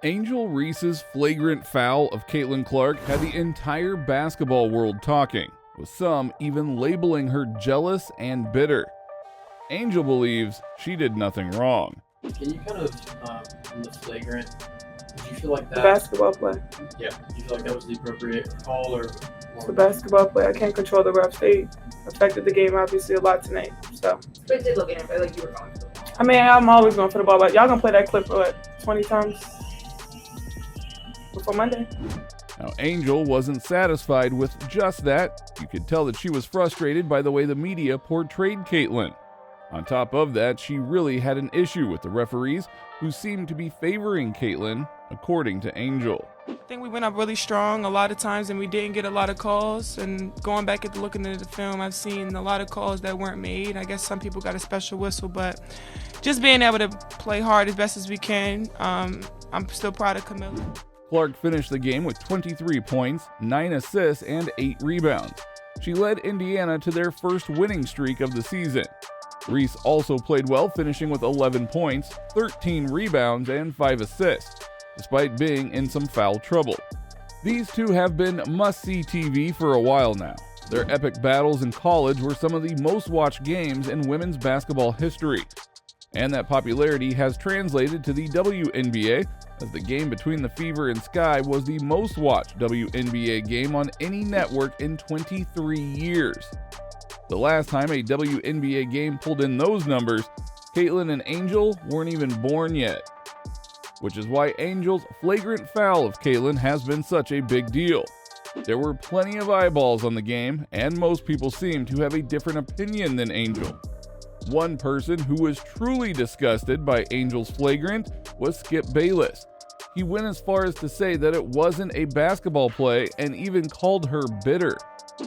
Angel Reese's flagrant foul of Caitlin Clark had the entire basketball world talking, with some even labeling her jealous and bitter. Angel believes she did nothing wrong. Can you kind of, in the flagrant, did you feel like that? The basketball play. Yeah. Did you feel like that was the appropriate call or? It's a basketball play. I can't control the refs. They affected the game obviously a lot tonight. So. But it did look at it like you were going for the ball. I mean, I'm always going for the ball, but y'all gonna play that clip for what, 20 times before Monday? Now, Angel wasn't satisfied with just that. You could tell that she was frustrated by the way the media portrayed Caitlin. On top of that, she really had an issue with the referees, who seemed to be favoring Caitlin, according to Angel. I think we went up really strong a lot of times and we didn't get a lot of calls. And going back at looking at the film, I've seen a lot of calls that weren't made. I guess some people got a special whistle, but just being able to play hard as best as we can, I'm still proud of Camilla. Clark finished the game with 23 points, 9 assists, and 8 rebounds. She led Indiana to their first winning streak of the season. Reese also played well, finishing with 11 points, 13 rebounds, and 5 assists, despite being in some foul trouble. These two have been must-see TV for a while now. Their epic battles in college were some of the most-watched games in women's basketball history. And that popularity has translated to the WNBA, as the game between the Fever and Sky was the most-watched WNBA game on any network in 23 years. The last time a WNBA game pulled in those numbers, Caitlin and Angel weren't even born yet. Which is why Angel's flagrant foul of Caitlin has been such a big deal. There were plenty of eyeballs on the game, and most people seem to have a different opinion than Angel. One person who was truly disgusted by Angel's flagrant was Skip Bayless. He went as far as to say that it wasn't a basketball play and even called her bitter.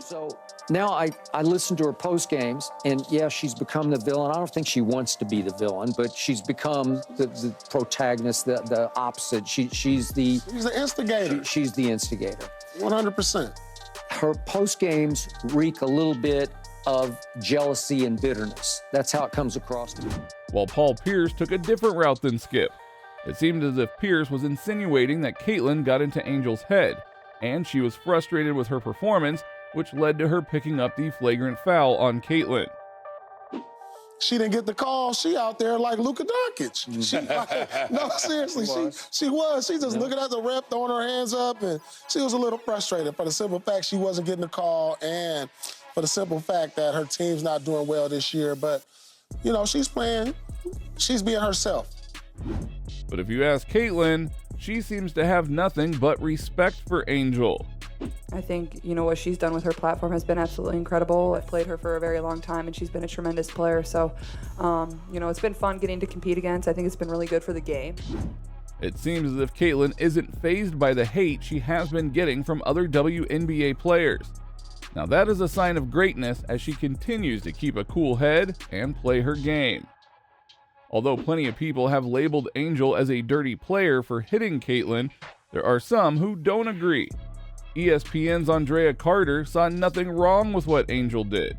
So now I listen to her post games, and yeah, she's become the villain. I don't think she wants to be the villain, but she's become the protagonist, the opposite. She's the instigator. She's the instigator. 100%. Her post games reek a little bit of jealousy and bitterness. That's how it comes across to me. While Paul Pierce took a different route than Skip. It seemed as if Pierce was insinuating that Caitlin got into Angel's head, and she was frustrated with her performance, which led to her picking up the flagrant foul on Caitlin. She didn't get the call. She out there like Luka Doncic. No, seriously, she was. She just looking at the ref, throwing her hands up, and she was a little frustrated for the simple fact she wasn't getting the call and for the simple fact that her team's not doing well this year. But, you know, she's playing. She's being herself. But if you ask Caitlin, she seems to have nothing but respect for Angel. I think, what she's done with her platform has been absolutely incredible. I've played her for a very long time, and she's been a tremendous player. So, it's been fun getting to compete against. I think it's been really good for the game. It seems as if Caitlin isn't fazed by the hate she has been getting from other WNBA players. Now that is a sign of greatness as she continues to keep a cool head and play her game. Although plenty of people have labeled Angel as a dirty player for hitting Caitlin, there are some who don't agree. ESPN's Andraya saw nothing wrong with what Angel did.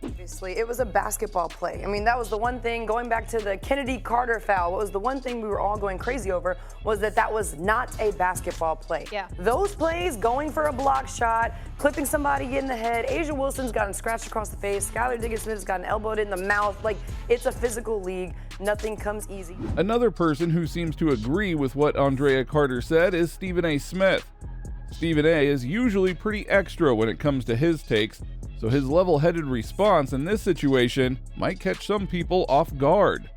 Obviously, it was a basketball play. I mean, that was the one thing, going back to the Kennedy Carter foul, what was the one thing we were all going crazy over was that was not a basketball play. Yeah. Those plays, going for a block shot, clipping somebody in the head, Asia Wilson's gotten scratched across the face, Skylar Diggins-Smith's gotten elbowed in the mouth. Like, it's a physical league. Nothing comes easy. Another person who seems to agree with what Andraya Carter said is Stephen A. Smith. Stephen A. is usually pretty extra when it comes to his takes, so his level-headed response in this situation might catch some people off guard.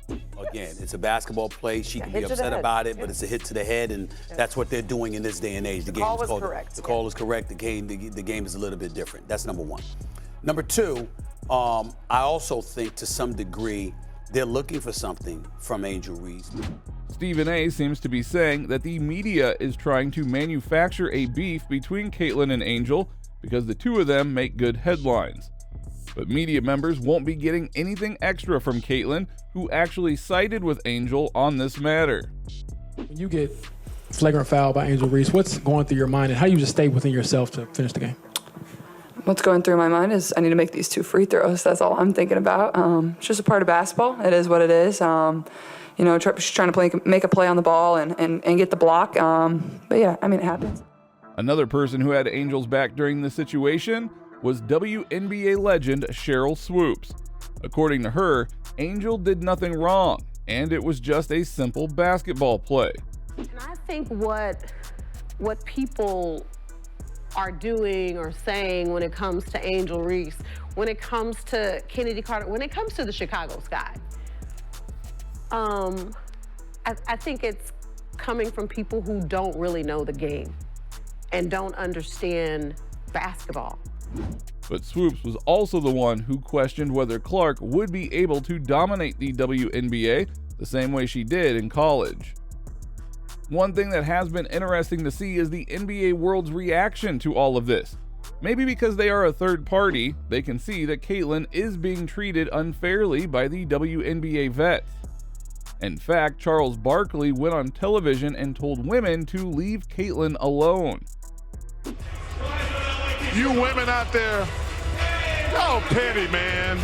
Again, it's a basketball play. She can be upset about it, but it's a hit to the head, and that's what they're doing in this day and age. The call was correct. The call is correct. The game is a little bit different. That's number one. Number two, I also think to some degree they're looking for something from Angel Reese. Stephen A. seems to be saying that the media is trying to manufacture a beef between Caitlin and Angel because the two of them make good headlines. But media members won't be getting anything extra from Caitlin, who actually sided with Angel on this matter. When you get flagrant foul by Angel Reese, what's going through your mind and how do you just stay within yourself to finish the game? What's going through my mind is I need to make these 2 free throws. That's all I'm thinking about. It's just a part of basketball. It is what it is. she's trying to make a play on the ball and get the block. But yeah, I mean, it happens. Another person who had Angel's back during the situation was WNBA legend Cheryl Swoops. According to her, Angel did nothing wrong, and it was just a simple basketball play. And I think what people are doing or saying when it comes to Angel Reese, when it comes to Kennedy Carter, when it comes to the Chicago Sky, I think it's coming from people who don't really know the game and don't understand basketball. But Swoops was also the one who questioned whether Clark would be able to dominate the WNBA the same way she did in college. One thing that has been interesting to see is the NBA world's reaction to all of this. Maybe because they are a third party, they can see that Caitlin is being treated unfairly by the WNBA vets. In fact, Charles Barkley went on television and told women to leave Caitlin alone. You women out there, y'all petty, man.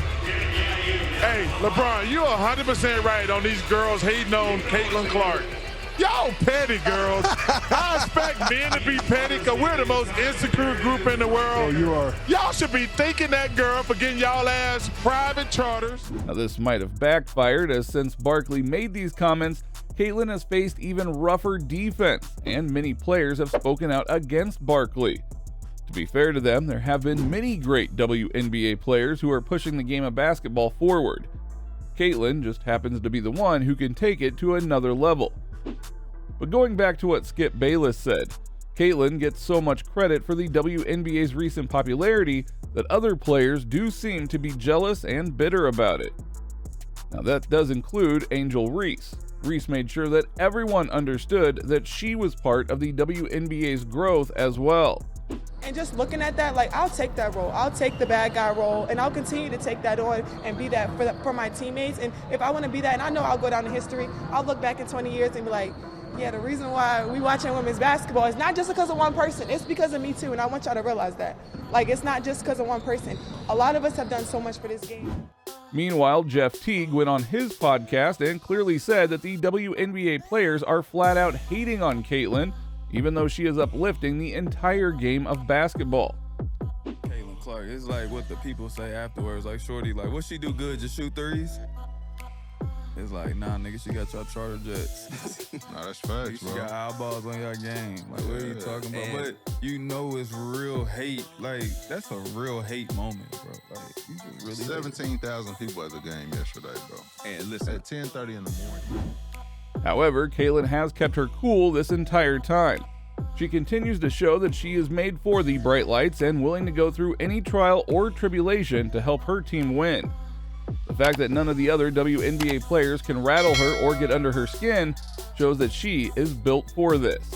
Hey, LeBron, you're 100% right on these girls hating on Caitlin Clark. Y'all petty, girls. I expect men to be petty because we're the most insecure group in the world. Oh, you are. Y'all should be thanking that girl for getting y'all ass private charters. Now, this might have backfired, as since Barkley made these comments, Caitlin has faced even rougher defense, and many players have spoken out against Barkley. To be fair to them, there have been many great WNBA players who are pushing the game of basketball forward. Caitlin just happens to be the one who can take it to another level. But going back to what Skip Bayless said, Caitlin gets so much credit for the WNBA's recent popularity that other players do seem to be jealous and bitter about it. Now that does include Angel Reese. Reese made sure that everyone understood that she was part of the WNBA's growth as well. And just looking at that, like, I'll take that role. I'll take the bad guy role, and I'll continue to take that on and be that for my teammates. And if I want to be that, and I know I'll go down in history, I'll look back in 20 years and be like, yeah, the reason why we watching women's basketball is not just because of one person. It's because of me too, and I want y'all to realize that. Like, it's not just because of one person. A lot of us have done so much for this game. Meanwhile, Jeff Teague went on his podcast and clearly said that the WNBA players are flat out hating on Caitlin, even though she is uplifting the entire game of basketball. Caitlin Clark, it's like what the people say afterwards, like, shorty, like, what she do good, just shoot threes? It's like, nah, nigga, she got y'all charter jets. Nah, that's facts, She bro. got eyeballs on y'all game. Like, what are you talking about? But you know it's real hate. Like, that's a real hate moment, bro. Like, you just really 17,000 people at the game yesterday, bro. And listen, at 10:30 in the morning. However, Caitlin has kept her cool this entire time. She continues to show that she is made for the bright lights and willing to go through any trial or tribulation to help her team win. The fact that none of the other WNBA players can rattle her or get under her skin shows that she is built for this.